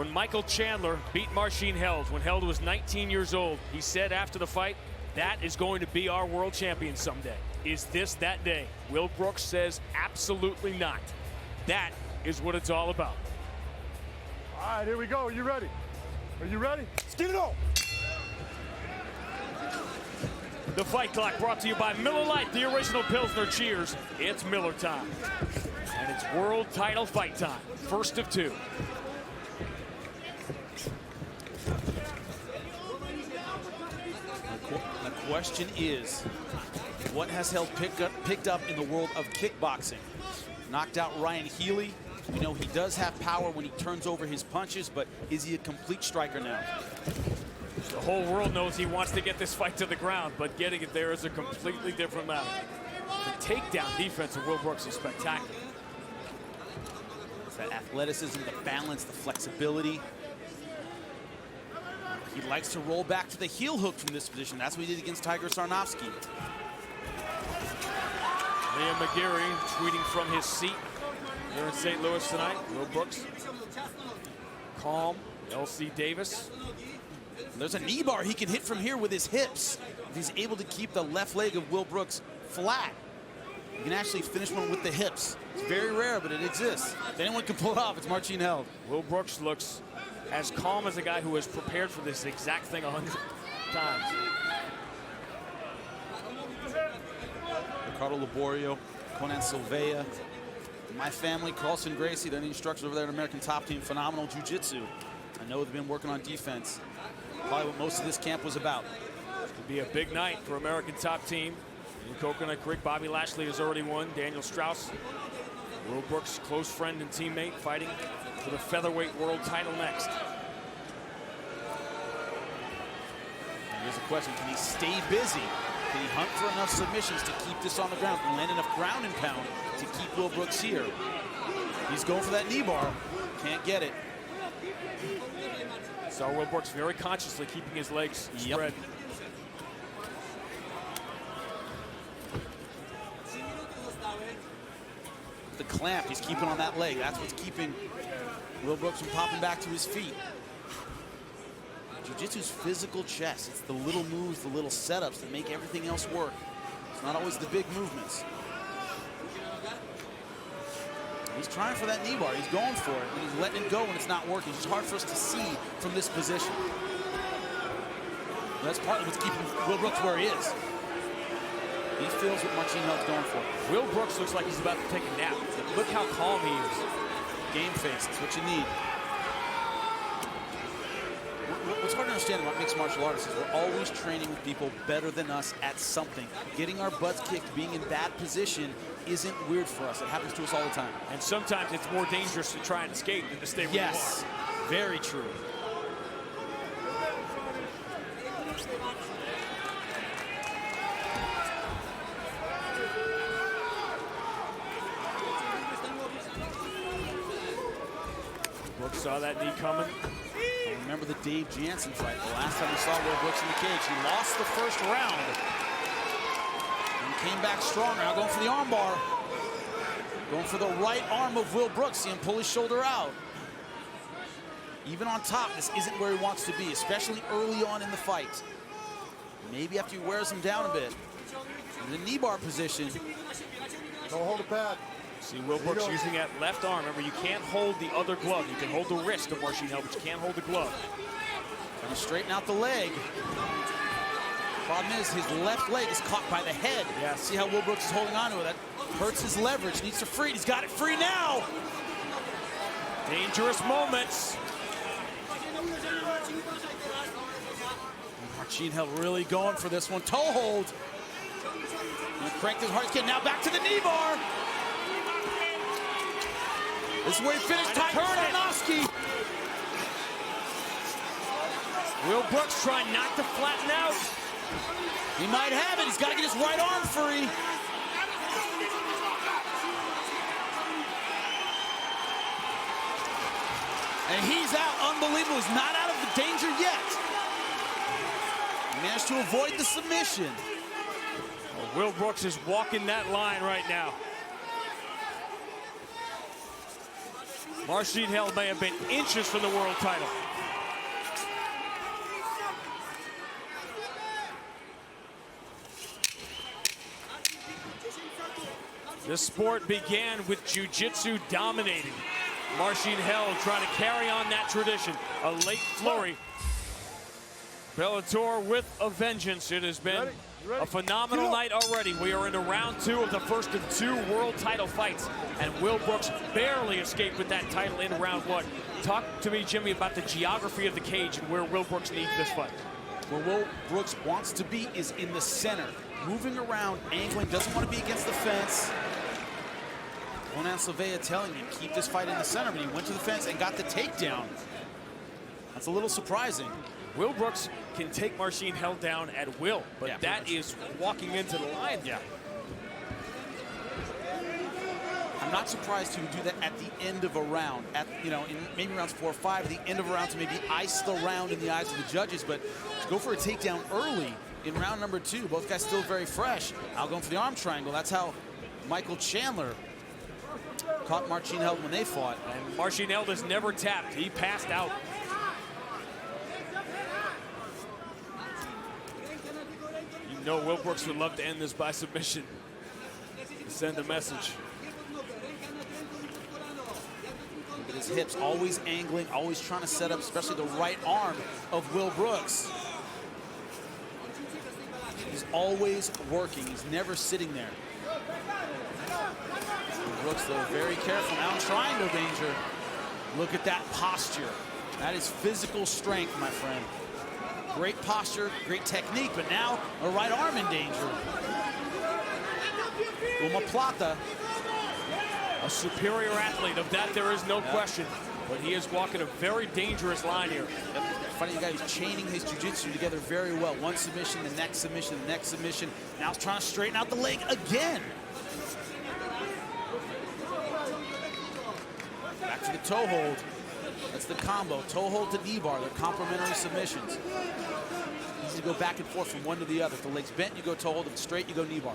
When Michael Chandler beat Marcin Held when Held was 19 years old, he said after the fight, that is going to be our world champion someday. Is this that day? Will Brooks says absolutely not. That is what it's all about. All right, here we go. Are you ready? Are you ready? Let's get it on. The fight clock brought to you by Miller Lite, the original Pilsner. Cheers. It's Miller time. And it's world title fight time. First of two. The question is, what has Held picked up in the world of kickboxing? Knocked out Ryan Healy. We know he does have power when he turns over his punches, but is he a complete striker now? The whole world knows he wants to get this fight to the ground, but getting it there is a completely different matter. The takedown defense of Will Brooks is spectacular. It's that athleticism, the balance, the flexibility. He likes to roll back to the heel hook from this position. That's what he did against Tiger Sarnofsky. Liam McGeary tweeting from his seat here in St. Louis tonight. Will Brooks, calm. LC Davis. There's a knee bar he can hit from here with his hips. If he's able to keep the left leg of Will Brooks flat, he can actually finish one with the hips. It's very rare, but it exists. If anyone can pull it off, it's Marcin Held. Will Brooks looks as calm as a guy who has prepared for this exact thing 100 times. Ricardo Laborio, Conan Silveira, my family, Carlson Gracie, they're the instructors over there at American Top Team. Phenomenal jiu-jitsu. I know they've been working on defense. Probably what most of this camp was about. Could be a big night for American Top Team. In Coconut Creek, Bobby Lashley has already won. Daniel Strauss, Will Brooks' close friend and teammate, fighting for the featherweight world title next. And here's a question, can he stay busy? Can he hunt for enough submissions to keep this on the ground? Can he land enough ground and pound to keep Will Brooks here? He's going for that knee bar, can't get it. So Will Brooks very consciously keeping his legs spread. The clamp he's keeping on that leg, that's what's keeping Will Brooks from popping back to his feet. Jiu-Jitsu's physical chess. It's the little moves, the little setups that make everything else work. It's not always the big movements. He's trying for that knee bar. He's going for it, and he's letting it go when it's not working. It's hard for us to see from this position. That's partly what's keeping Will Brooks where he is. He feels what Marcin Held's going for. Will Brooks looks like he's about to take a nap. Look how calm he is. Game face, that's what you need. What's hard to understand about mixed martial artists is we're always training with people better than us at something. Getting our butts kicked, being in bad position isn't weird for us. It happens to us all the time. And sometimes it's more dangerous to try and escape than to stay where you are. Yes, very true. Brooks saw that knee coming. I remember the Dave Jansen fight. The last time we saw Will Brooks in the cage, he lost the first round and came back stronger. Now going for the arm bar. Going for the right arm of Will Brooks. See him pull his shoulder out. Even on top, this isn't where he wants to be, especially early on in the fight. Maybe after he wears him down a bit. In the knee bar position. Don't hold the pad. See Will Brooks using that left arm. Remember, you can't hold the other glove. You can hold the wrist of Marcin Held, but you can't hold the glove. Trying to straighten out the leg. Problem is, his left leg is caught by the head. Yeah. See how Will Brooks is holding on to it. That hurts his leverage. Needs to free it. He's got it free now. Dangerous moments. Marcin Held really going for this one. Toe hold. Gonna crank this hard as he can. Now back to the knee bar. This is where he finished Tiger Sarnofsky. Will Brooks trying not to flatten out. He might have it. He's got to get his right arm free. And he's out. Unbelievable. He's not out of the danger yet. He managed to avoid the submission. Well, Will Brooks is walking that line right now. Marcin Held may have been inches from the world title. This sport began with jiu-jitsu dominating. Marcin Held trying to carry on that tradition. A late flurry. Bellator with a vengeance. It has been a phenomenal night already. We are into round 2 of the first of 2 world title fights. And Will Brooks barely escaped with that title in round 1. Talk to me, Jimmy, about the geography of the cage and where Will Brooks needs this fight. Where Will Brooks wants to be is in the center. Moving around, angling, doesn't want to be against the fence. Ronan Silveira telling him, keep this fight in the center, but he went to the fence and got the takedown. That's a little surprising. Will Brooks can take Marcin Held down at will, but yeah, that is walking into the line. Yeah. I'm not surprised he would do that at the end of a round, at, you know, in maybe rounds 4 or 5, at the end of a round to maybe ice the round in the eyes of the judges, but to go for a takedown early in round number 2, both guys still very fresh. Now going for the arm triangle. That's how Michael Chandler caught Marcin Held when they fought. And Marcin Held has never tapped. He passed out. You know Will Brooks would love to end this by submission. Send a message. Look at his hips, always angling, always trying to set up, especially the right arm of Will Brooks. He's always working. He's never sitting there. Brooks, though, very careful now, triangle danger. Look at that posture. That is physical strength, my friend. Great posture, great technique, but now a right arm in danger. Uma Plata. A superior athlete, of that there is no question. But he is walking a very dangerous line here. Yep. Funny, the guy who's chaining his jiu-jitsu together very well. One submission, the next submission, the next submission. Now he's trying to straighten out the leg again. Back to the toe hold. That's the combo. Toe hold to knee bar. They're complementary submissions. Easy to go back and forth from one to the other. If the leg's bent, you go toe hold. If it's straight, you go knee bar.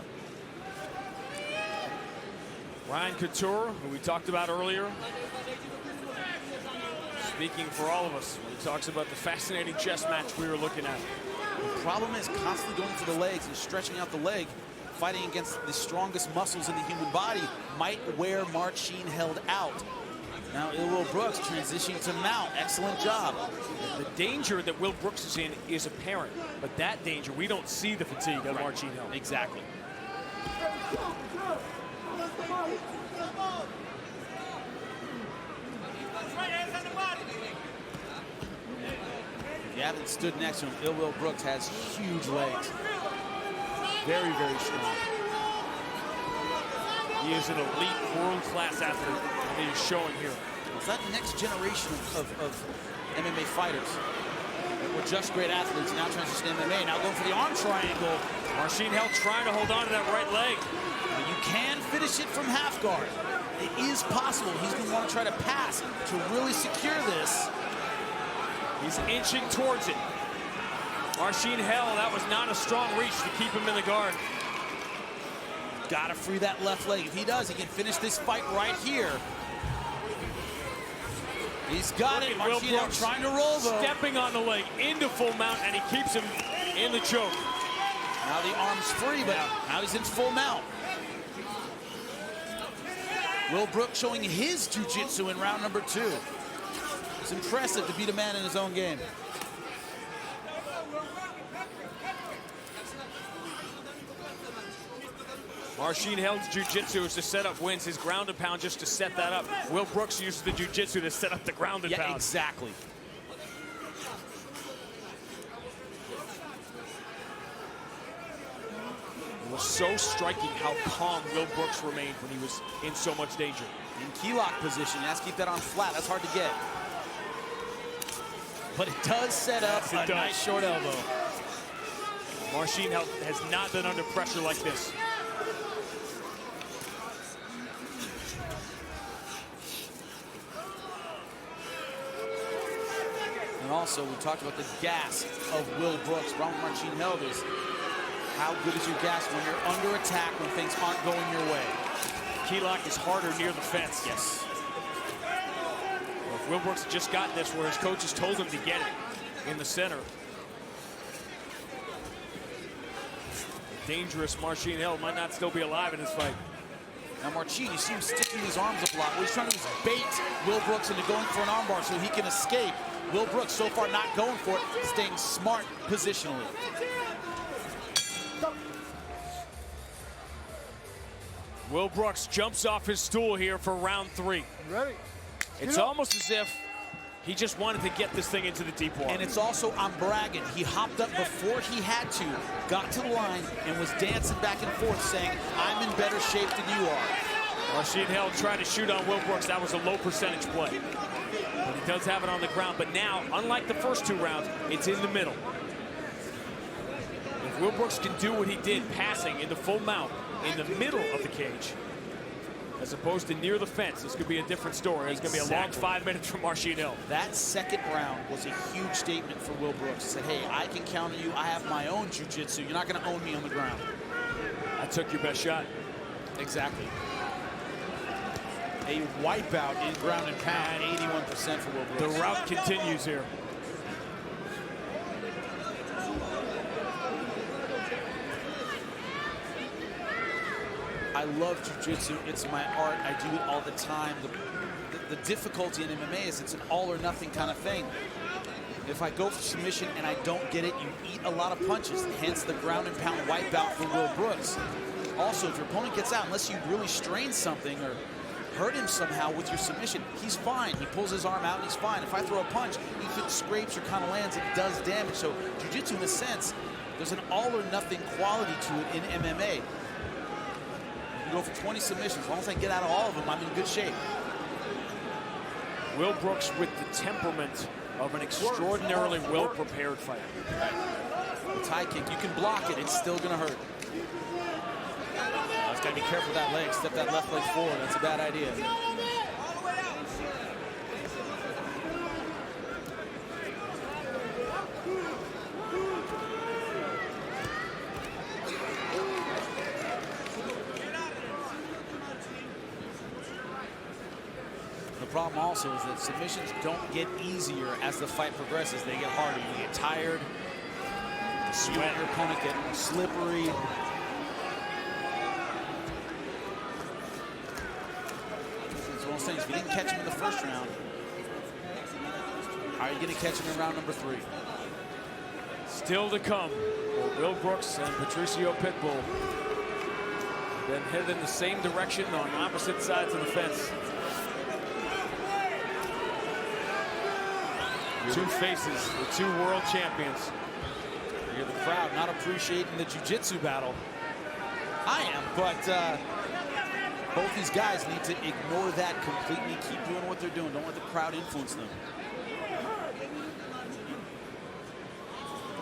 Ryan Couture, who we talked about earlier, speaking for all of us when he talks about the fascinating chess match we were looking at. The problem is constantly going for the legs and stretching out the leg. Fighting against the strongest muscles in the human body might wear Marcin Held out. Now Will Brooks transitioning to mount. Excellent job. The danger that Will Brooks is in is apparent, but that danger, we don't see the fatigue of Marcin Held. Exactly. If you haven't stood next to him, Will Brooks has huge legs. Very, very strong. He is an elite world-class athlete, and he is showing here. It's that next generation of MMA fighters that were just great athletes, now transition to MMA. Now going for the arm triangle. Marcin Held trying to hold on to that right leg. But you can finish it from half guard. It is possible. He's going to want to try to pass to really secure this. He's inching towards it. Marcin Held, that was not a strong reach to keep him in the guard. Got to free that left leg. If he does, he can finish this fight right here. He's got it. Marcin Held trying to roll, though. Stepping on the leg into full mount, and he keeps him in the choke. Now the arm's free, but now he's in full mount. Will Brooks showing his jiu-jitsu in round number 2. It's impressive to beat a man in his own game. Marcin Held's jiu-jitsu is to set up wins. His ground and pound just to set that up. Will Brooks uses the jiu-jitsu to set up the ground and pound. Yeah, exactly. It was so striking how calm Will Brooks remained when he was in so much danger. In key lock position, he has to keep that on flat. That's hard to get. But it does set up a nice short elbow. Marcin Held has not been under pressure like this. And also, we talked about the gas of Will Brooks. Problem with Marcin Held is how good is your gas when you're under attack, when things aren't going your way. Key lock is harder near the fence. Yes. Will Brooks just got this where his coaches told him to get it in the center. Dangerous Marcin Held might not still be alive in this fight. Now Marcin, you see him sticking his arms up a lot. What he's trying to do is bait Will Brooks into going for an armbar so he can escape. Will Brooks so far not going for it, staying smart positionally. Will Brooks jumps off his stool here for round 3. Ready? It's almost as if he just wanted to get this thing into the deep water. And it's also, I'm bragging, he hopped up before he had to, got to the line, and was dancing back and forth saying, I'm in better shape than you are. Marcin Held tried to shoot on Will Brooks. That was a low percentage play. But he does have it on the ground. But now, unlike the first 2 rounds, it's in the middle. If Will Brooks can do what he did, passing into full mount in the middle of the cage, as opposed to near the fence, this could be a different story. It's going to be a long 5 minutes from Marcin Held. That second round was a huge statement for Will Brooks. He said, hey, I can counter you. I have my own jiu-jitsu. You're not going to own me on the ground. I took your best shot. Exactly. A wipeout in ground and pound, 81% for Will Brooks. The rout continues here. I love jiu-jitsu. It's my art. I do it all the time. The difficulty in MMA is it's an all-or-nothing kind of thing. If I go for submission and I don't get it, you eat a lot of punches. Hence the ground and pound wipeout for Will Brooks. Also, if your opponent gets out, unless you really strain something or hurt him somehow with your submission, he's fine. He pulls his arm out and he's fine. If I throw a punch, if it scrapes or kind of lands, it does damage. So jiu-jitsu, in a sense, there's an all-or-nothing quality to it in MMA. You go for 20 submissions. As long as I get out of all of them, I'm in good shape. Will Brooks with the temperament of an extraordinarily well-prepared fighter. Right. The tie kick, you can block it. It's still going to hurt. Just got to be careful with that leg. Step that left leg forward. That's a bad idea. The problem also is that submissions don't get easier as the fight progresses. They get harder. You get tired. You let your opponent get slippery. It's one of those things. If you didn't catch him in the first round, how are you going to catch him in round number 3? Still to come. Will Brooks and Patricio Pitbull then headed in the same direction on opposite sides of the fence. 2 faces, the 2 world champions. You hear the crowd not appreciating the jiu-jitsu battle. I am, but both these guys need to ignore that completely. Keep doing what they're doing. Don't let the crowd influence them.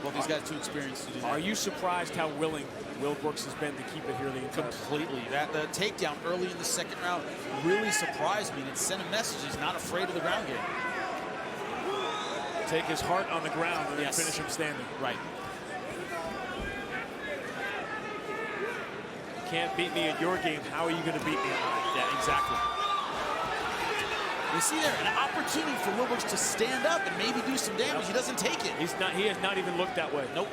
Both these guys too experienced to do that. Are you surprised how willing Will Brooks has been to keep it here the entire Completely. The takedown early in the second round really surprised me, and it sent a message he's not afraid of the ground game. Take his heart on the ground and then finish him standing. Right. You can't beat me at your game. How are you going to beat me at mine? Yeah, exactly. You see there an opportunity for Will Brooks to stand up and maybe do some damage. He doesn't take it. He's not. He has not even looked that way. Nope.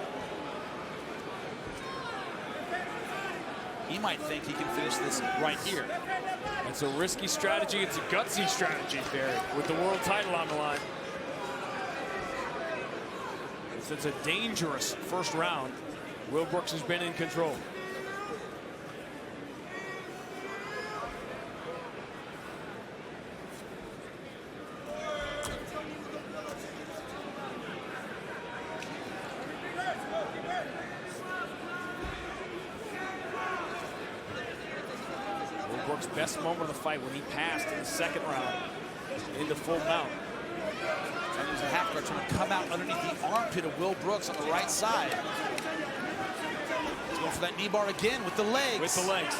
He might think he can finish this right here. It's a risky strategy. It's a gutsy strategy, Barry, with the world title on the line. It's a dangerous first round. Will Brooks has been in control. Will Brooks' best moment of the fight when he passed in the second round into full mount. There's a half guard trying to come out underneath the armpit of Will Brooks on the right side. He's going for that knee bar again with the legs. With the legs.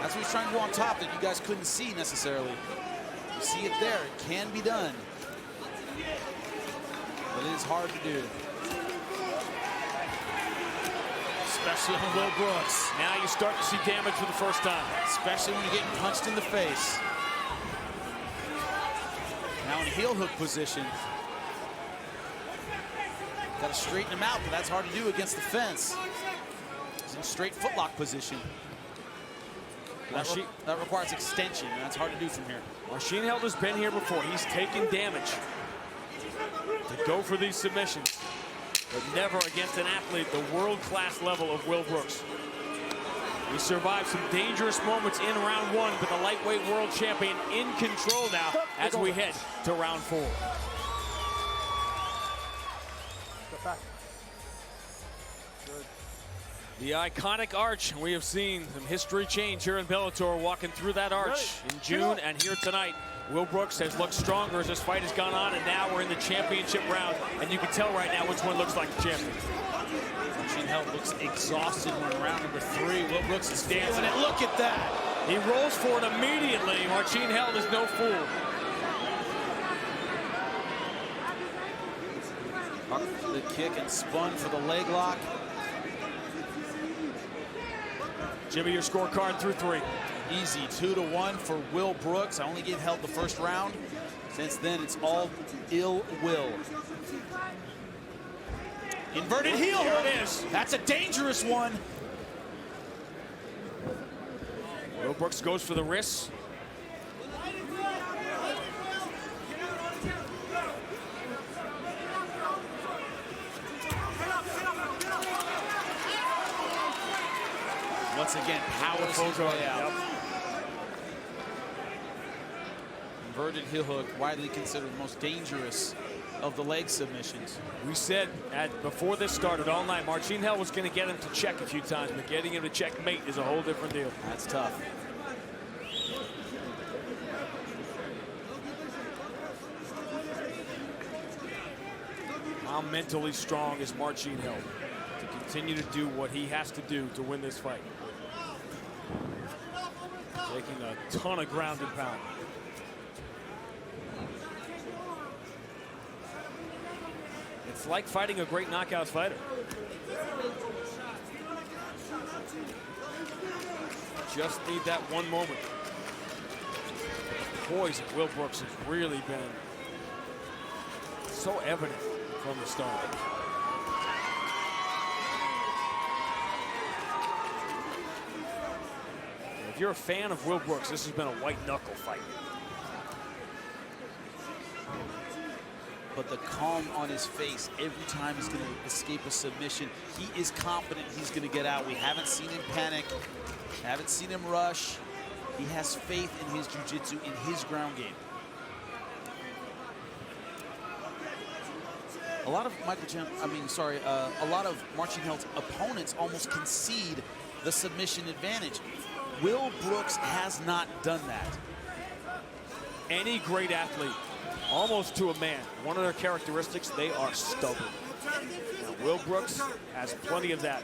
That's what he's trying to do on top that you guys couldn't see necessarily. You see it there. It can be done. But it is hard to do. Especially on Will Brooks. Now you start to see damage for the first time. Especially when you're getting punched in the face. Now Now in heel hook position. Got to straighten him out, but that's hard to do against the fence. He's in straight footlock position. That requires extension, and that's hard to do from here. Marcin Held has been here before. He's taken damage to go for these submissions, but never against an athlete the world-class level of Will Brooks. He survived some dangerous moments in round one, but the lightweight world champion in control now as we head to round 4. The iconic arch. We have seen some history change here in Bellator, walking through that arch in June and here tonight. Will Brooks has looked stronger as this fight has gone on, and now we're in the championship round, and you can tell right now which one looks like the champion. Marcin Held looks exhausted in round number 3. Will Brooks is dancing, and look at that. He rolls for it immediately. Marcin Held is no fool. Up for the kick and spun for the leg lock. Jimmy, your scorecard through 3. Easy, 2-1 for Will Brooks. I only gave Held the first round. Since then, it's all ill will. Inverted heel hook. Here it is. That's a dangerous one. Will Brooks goes for the wrists. Once again, powerful play out. Yep. Inverted heel hook, widely considered the most dangerous of the leg submissions. We said before this started all night, Marcin Held was going to get him to check a few times, but getting him to checkmate is a whole different deal. That's tough. How mentally strong is Marcin Held to continue to do what he has to do to win this fight? Taking a ton of ground and pound. It's like fighting a great knockout fighter. Just need that one moment. The poise of Will Brooks has really been so evident from the start. If you're a fan of Will Brooks, this has been a white knuckle fight. But the calm on his face every time he's going to escape a submission, he is confident he's going to get out. We haven't seen him panic, haven't seen him rush. He has faith in his jiu-jitsu, in his ground game. A lot of a lot of Marcin Held's opponents almost concede the submission advantage. Will Brooks has not done that. Any great athlete, almost to a man, one of their characteristics, they are stubborn. Now, Will Brooks has plenty of that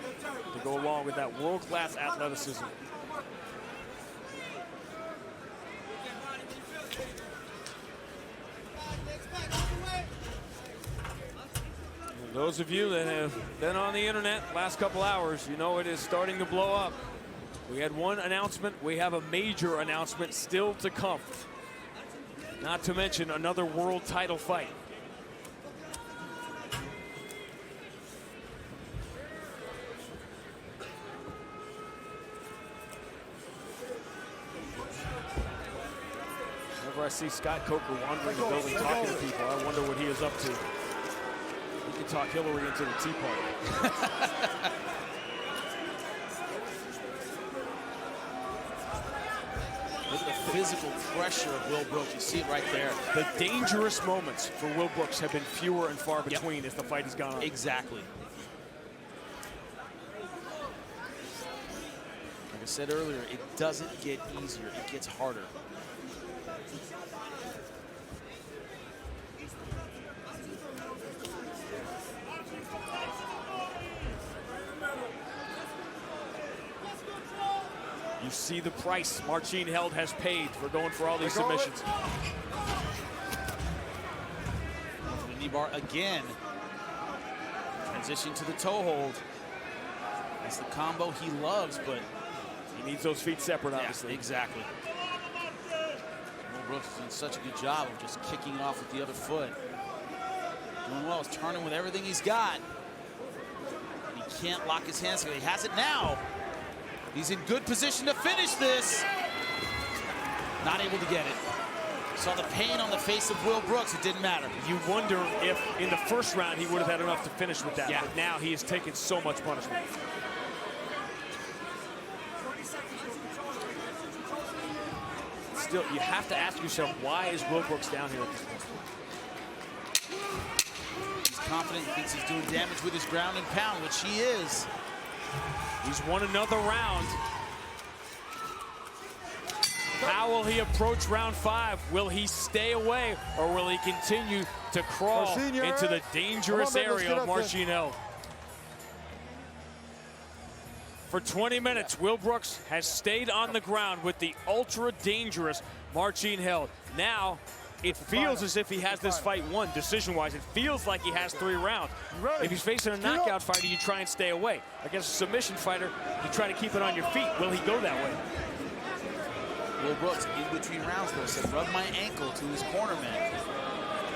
to go along with that world-class athleticism. And those of you that have been on the internet last couple hours, you know it is starting to blow up. We had one announcement. We have a major announcement still to come. Not to mention another world title fight. Whenever I see Scott Coker wandering the building talking to people, I wonder what he is up to. He could talk Hillary into the Tea Party. Look at the physical pressure of Will Brooks. You see it right there. The dangerous moments for Will Brooks have been fewer and far between as the fight has gone on. Exactly. Like I said earlier, it doesn't get easier. It gets harder. You see the price Marcin Held has paid for going for all these submissions. The knee bar again. Transition to the toe hold. That's the combo he loves, but he needs those feet separate, obviously. Yeah, exactly. Will Brooks has done such a good job of just kicking it off with the other foot. Doing well, he's turning with everything he's got. And he can't lock his hands together. He has it now. He's in good position to finish this. Not able to get it. Saw the pain on the face of Will Brooks. It didn't matter. You wonder if in the first round he would have had enough to finish with that. Yeah. But now he has taken so much punishment. Still, you have to ask yourself, why is Will Brooks down here at this point? He's confident, he thinks he's doing damage with his ground and pound, which he is. He's won another round. How will he approach round 5? Will he stay away, or will he continue to crawl into the dangerous area of Marcin Held? For 20 minutes, Will Brooks has stayed on the ground with the ultra-dangerous Marcin Held. Now, it feels as if he has this fight won, decision-wise. It feels like he has 3 rounds. If he's facing a knockout fighter, you try and stay away. Against a submission fighter, you try to keep it on your feet. Will he go that way? Will Brooks, in between rounds, though, said, rub my ankle to his corner man.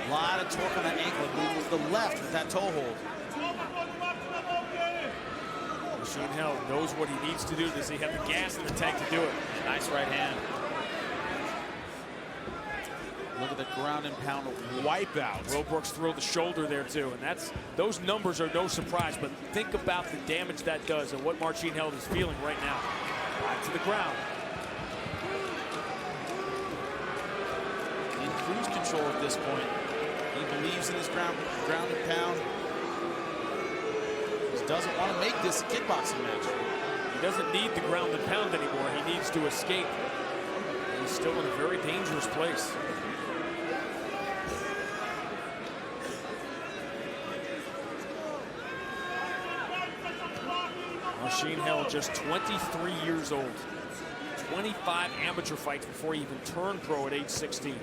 A lot of torque on that ankle. Moving with the left with that toe hold. Marcin Held knows what he needs to do. Does he have the gas in the tank to do it? Nice right hand. Look at the ground and pound wipeout. Will Brooks threw the shoulder there too, and those numbers are no surprise, but think about the damage that does and what Marcin Held is feeling right now. Back to the ground. In cruise control at this point. He believes in his ground and pound. He doesn't want to make this a kickboxing match. He doesn't need the ground and pound anymore. He needs to escape. He's still in a very dangerous place. Marcin Held, just 23 years old. 25 amateur fights before he even turned pro at age 16.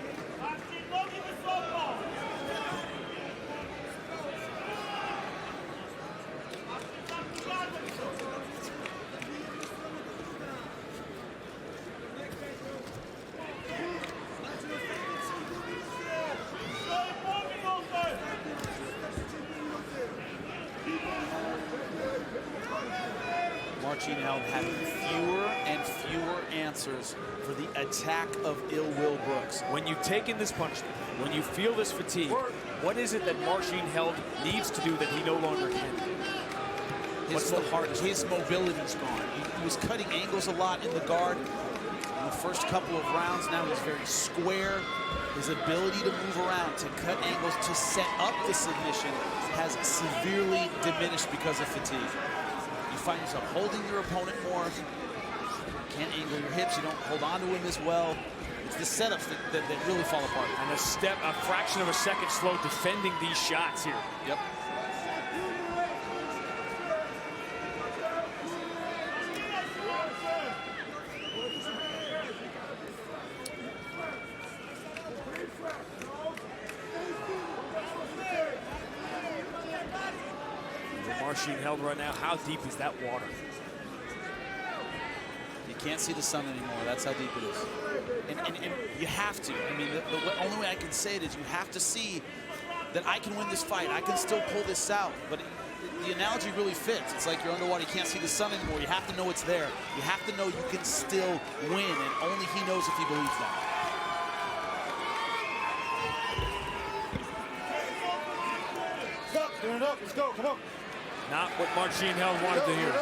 Marcin Held having fewer and fewer answers for the attack of ill Will Brooks. When you take in this punishment, when you feel this fatigue, what is it that Marcin Held needs to do that he no longer can? What's the hardest? His mobility's gone. He was cutting angles a lot in the guard in the first couple of rounds. Now he's very square. His ability to move around, to cut angles, to set up the submission has severely diminished because of fatigue. You find yourself holding your opponent more. You can't angle your hips. You don't hold on to him as well. It's the setups that really fall apart. And a fraction of a second slow defending these shots here. Yep. Marcin Held right now, how deep is that water? You can't see the sun anymore. That's how deep it is. And you have to. I mean, the only way I can say it is you have to see that I can win this fight. I can still pull this out. But the analogy really fits. It's like you're underwater. You can't see the sun anymore. You have to know it's there. You have to know you can still win. And only he knows if he believes that. Stop, stand up, let's go, come on. Not what Marcin Held wanted to hear.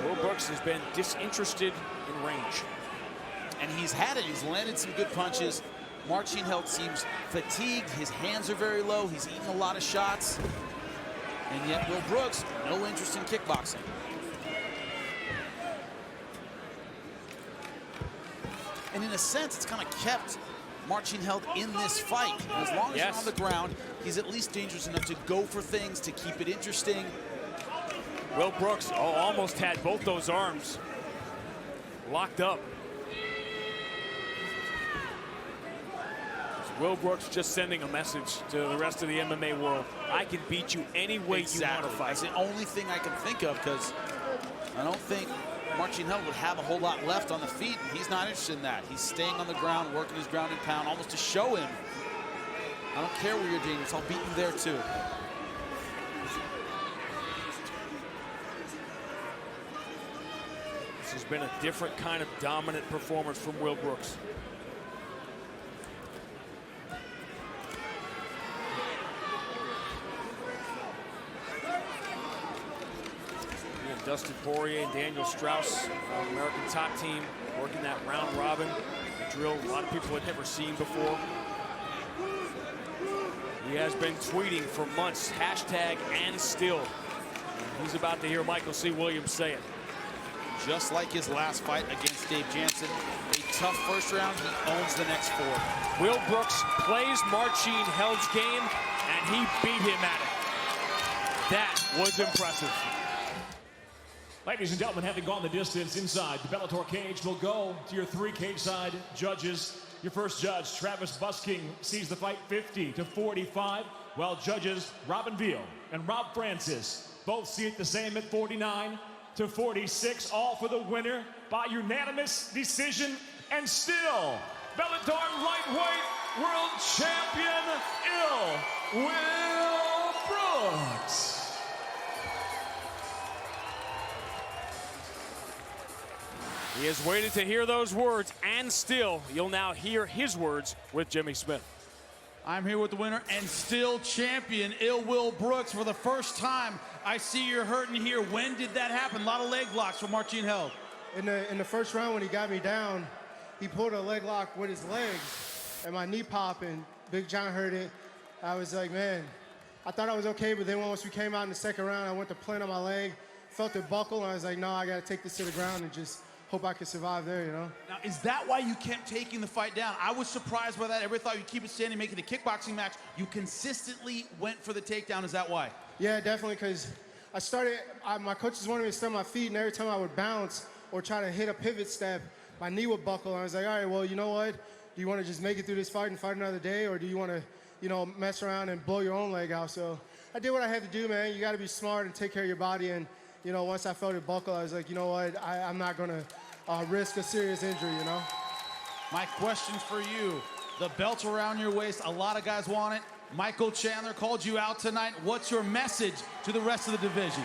Will Brooks has been disinterested in range. And he's had it. He's landed some good punches. Marcin Held seems fatigued. His hands are very low. He's eaten a lot of shots. And yet Will Brooks, no interest in kickboxing. And in a sense, it's kind of kept Marcin Held in this fight. As long as he's on the ground, he's at least dangerous enough to go for things, to keep it interesting. Will Brooks almost had both those arms locked up. Will Brooks just sending a message to the rest of the MMA world. I can beat you any way you want to fight. That's the only thing I can think of, because I don't think Marcin Held would have a whole lot left on the feet, and he's not interested in that. He's staying on the ground, working his ground and pound, almost to show him, I don't care where you're dangerous, I'll beat you there too. This has been a different kind of dominant performance from Will Brooks. Dustin Poirier and Daniel Strauss, American top team, working that round robin, a drill a lot of people had never seen before. He has been tweeting for months, hashtag and still. He's about to hear Michael C. Williams say it. Just like his last fight against Dave Jansen, a tough first round, he owns the next 4. Will Brooks plays Marcin Held's game, and he beat him at it. That was impressive. Ladies and gentlemen, having gone the distance inside the Bellator cage, we'll go to your 3 cage-side judges. Your first judge, Travis Busking, sees the fight 50-45, while judges Robin Veal and Rob Francis both see it the same at 49-46, all for the winner by unanimous decision, and still Bellator lightweight world champion, Will Brooks. He has waited to hear those words, and still, you'll now hear his words with Jimmy Smith. I'm here with the winner and still champion, Will Brooks. For the first time, I see you're hurting here. When did that happen? A lot of leg locks from Marcin Held. In the first round, when he got me down, he pulled a leg lock with his legs, and my knee popped, and Big John heard it. I was like, man, I thought I was okay, but then once we came out in the second round, I went to plant on my leg, felt it buckle, and I was like, no, I got to take this to the ground and just hope I can survive there, you know? Now, is that why you kept taking the fight down? I was surprised by that. Everybody thought you'd keep it standing, make it a kickboxing match. You consistently went for the takedown. Is that why? Yeah, definitely, because my coaches wanted me to stand on my feet, and every time I would bounce or try to hit a pivot step, my knee would buckle. And I was like, all right, well, you know what? Do you want to just make it through this fight and fight another day, or do you want to, you know, mess around and blow your own leg out? So I did what I had to do, man. You got to be smart and take care of your body. And, you know, once I felt it buckle, I was like, you know what? I'm not going to risk a serious injury, you know? My question for you, the belt around your waist, a lot of guys want it. Michael Chandler called you out tonight. What's your message to the rest of the division?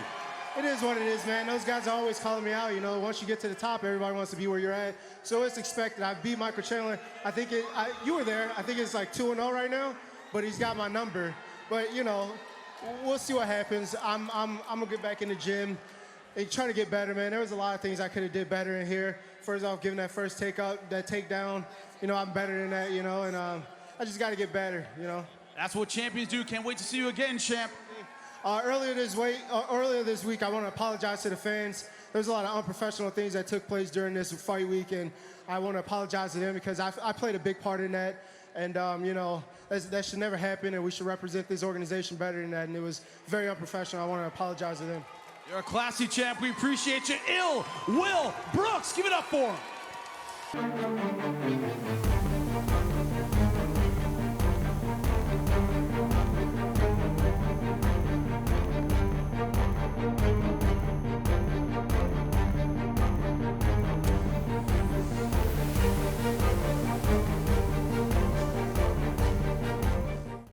It is what it is, man. Those guys are always calling me out, you know? Once you get to the top, everybody wants to be where you're at. So it's expected. I beat Michael Chandler. I think you were there. I think it's like 2-0 right now, but he's got my number. But, you know, we'll see what happens. I'm gonna get back in the gym and try to get better, man. There was a lot of things I could have did better in here. First off, giving that first takedown, you know, I'm better than that, you know, and I just got to get better, you know. That's what champions do. Can't wait to see you again, champ. Earlier this week, I want to apologize to the fans. There's a lot of unprofessional things that took place during this fight week, and I want to apologize to them because I played a big part in that. And, you know, that should never happen, and we should represent this organization better than that, and it was very unprofessional. I want to apologize to them. You're a classy champ. We appreciate you. Will Brooks. Give it up for him.